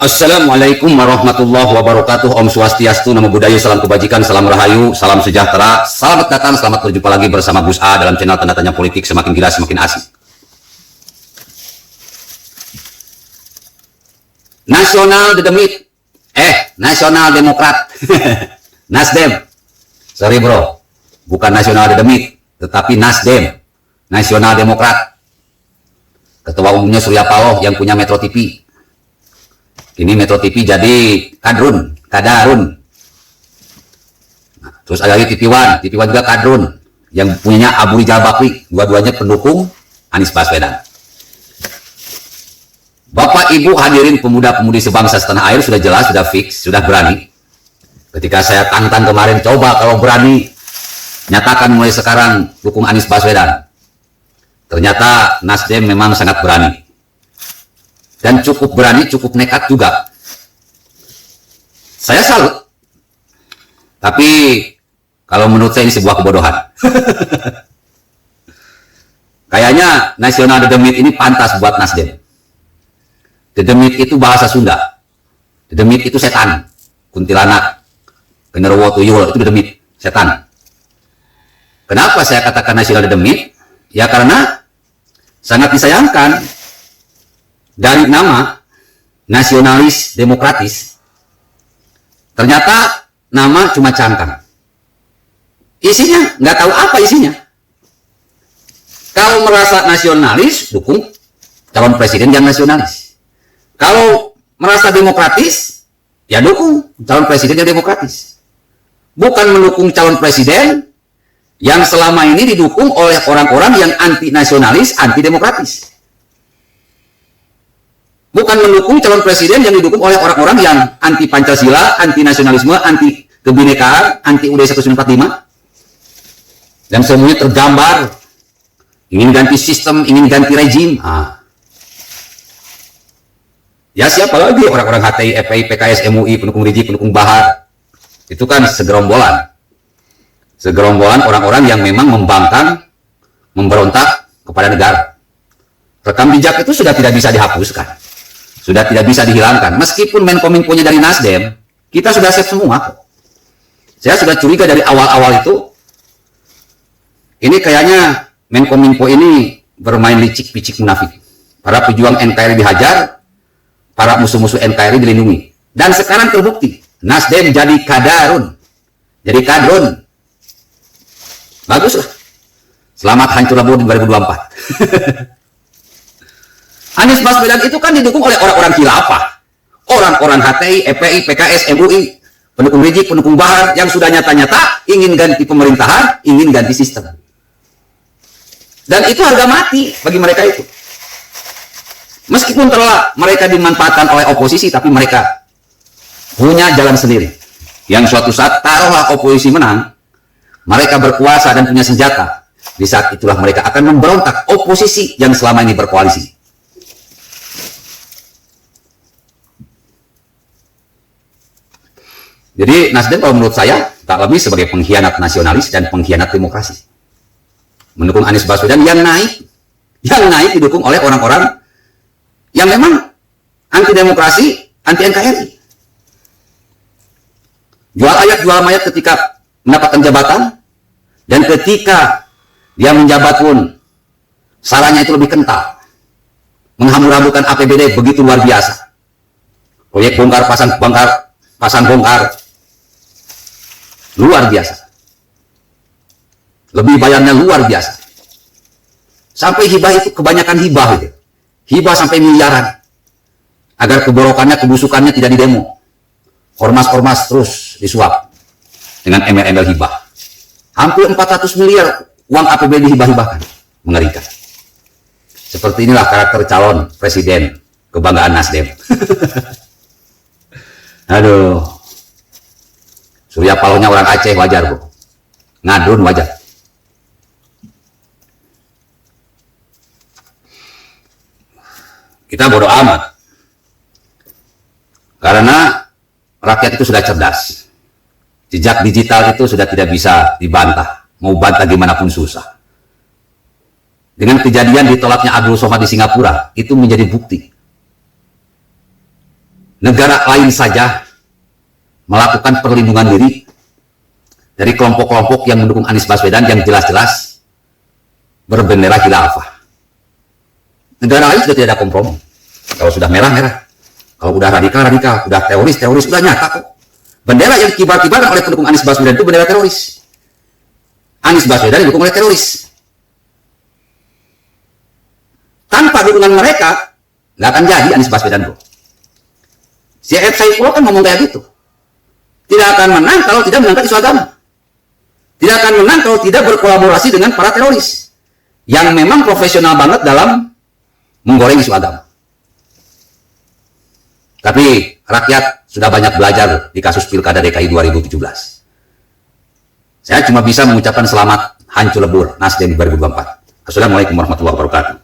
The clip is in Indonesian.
Assalamualaikum warahmatullahi wabarakatuh. Om Swastiastu, Namo Buddhaya, salam kebajikan, salam rahayu, salam sejahtera, selamat datang, selamat berjumpa lagi bersama Gus A dalam channel Tanda Tanya Politik, semakin gila semakin asik. Nasional Dedemit, Nasional Demokrat, Nasdem, sorry bro, bukan Nasional Dedemit, tetapi Nasdem, Nasional Demokrat. Ketua umumnya Surya Paloh yang punya Metro TV. Ini Metro TV jadi kadarun. Nah, terus ada lagi TV One juga kadrun. Yang punyanya Abu Rizal Bakri, dua-duanya pendukung Anies Baswedan. Bapak Ibu hadirin pemuda-pemudi sebangsa setanah air, sudah jelas, sudah fix, sudah berani. Ketika saya tantang kemarin, coba kalau berani, nyatakan mulai sekarang dukung Anies Baswedan. Ternyata Nasdem memang sangat berani. Dan cukup berani, cukup nekat juga. Saya salut. Tapi, kalau menurut saya ini sebuah kebodohan. Kayaknya Nasional Dedemit ini pantas buat Nasdem. Dedemit itu bahasa Sunda. Dedemit itu setan. Kuntilanak. Genderuwo tuyul, itu Dedemit. Setan. Kenapa saya katakan Nasional Dedemit? Ya karena sangat disayangkan dari nama nasionalis demokratis, ternyata nama cuma cangkang. Isinya nggak tahu apa isinya. Kalau merasa nasionalis, dukung calon presiden yang nasionalis. Kalau merasa demokratis, ya dukung calon presiden yang demokratis. Bukan mendukung calon presiden yang selama ini didukung oleh orang-orang yang anti nasionalis, anti demokratis. Bukan mendukung calon presiden yang didukung oleh orang-orang yang anti Pancasila, anti nasionalisme, anti kebinekaan, anti UUD 1945. Dan semuanya tergambar ingin ganti sistem, ingin ganti rezim. Ya siapa lagi orang-orang HTI, FPI, PKS, MUI, pendukung Rizik, pendukung Bahar. Itu kan segerombolan. Segerombolan orang-orang yang memang membangkang, memberontak kepada negara. Rekam jejak itu sudah tidak bisa dihapuskan. Sudah tidak bisa dihilangkan. Meskipun Menkominfo-nya dari Nasdem, kita sudah save semua. Saya sudah curiga dari awal-awal itu. Ini kayaknya Menkominfo ini bermain licik-picik munafik. Para pejuang NKRI dihajar, para musuh-musuh NKRI dilindungi. Dan sekarang terbukti, Nasdem jadi kadarun. Jadi kadrun. Baguslah. Selamat hancur lebur di 2024. Anies Baswedan itu kan didukung oleh orang-orang khilafah, orang-orang HTI, FPI, PKS, MUI, pendukung Rizik, pendukung Bahar yang sudah nyata-nyata ingin ganti pemerintahan, ingin ganti sistem. Dan itu harga mati bagi mereka itu. Meskipun telah mereka dimanfaatkan oleh oposisi, tapi mereka punya jalan sendiri. Yang suatu saat taruhlah oposisi menang, mereka berkuasa dan punya senjata. Di saat itulah mereka akan memberontak oposisi yang selama ini berkoalisi. Jadi Nasdem kalau menurut saya tak lebih sebagai pengkhianat nasionalis dan pengkhianat demokrasi. Mendukung Anies Baswedan yang naik didukung oleh orang-orang yang memang anti demokrasi, anti NKRI. Jual ayat, jual mayat ketika mendapatkan jabatan, dan ketika dia menjabat pun salahnya itu lebih kental. Menghambur-hamburkan APBD begitu luar biasa. Proyek bongkar pasang bongkar luar biasa. Lebih bayarnya luar biasa. Sampai hibah itu kebanyakan hibah itu. Hibah sampai miliaran. Agar keborokannya, kebusukannya tidak didemo. Ormas-ormas terus disuap dengan embel-embel hibah. Hampir 400 miliar uang APBD dihibah-hibahkan. Mengerikan. Seperti inilah karakter calon presiden kebanggaan Nasdem. Aduh. Surya Palohnya orang Aceh wajar bro, Ngadun wajar. Kita bodoh amat, karena rakyat itu sudah cerdas. Jejak digital itu sudah tidak bisa dibantah, mau bantah gimana pun susah. Dengan kejadian ditolaknya Abdul Somad di Singapura, itu menjadi bukti. Negara lain saja melakukan perlindungan diri dari kelompok-kelompok yang mendukung Anies Baswedan yang jelas-jelas berbendera khilafah. Negara lain sudah tidak ada kompromi. Kalau sudah merah-merah, kalau udah radikal-radikal, udah teroris-teroris, udah nyata kok. Bendera yang kibar-kibaran oleh pendukung Anies Baswedan itu bendera teroris. Anies Baswedan didukung oleh teroris. Tanpa dukungan mereka, nggak akan jadi Anies Baswedan bro. Si F. Saifullah kan ngomong kayak gitu. Tidak akan menang kalau tidak mengangkat isu agama. Tidak akan menang kalau tidak berkolaborasi dengan para teroris yang memang profesional banget dalam menggoreng isu agama. Tapi rakyat sudah banyak belajar di kasus Pilkada DKI 2017. Saya cuma bisa mengucapkan selamat hancur lebur Nasdem 2024. Assalamualaikum warahmatullahi wabarakatuh.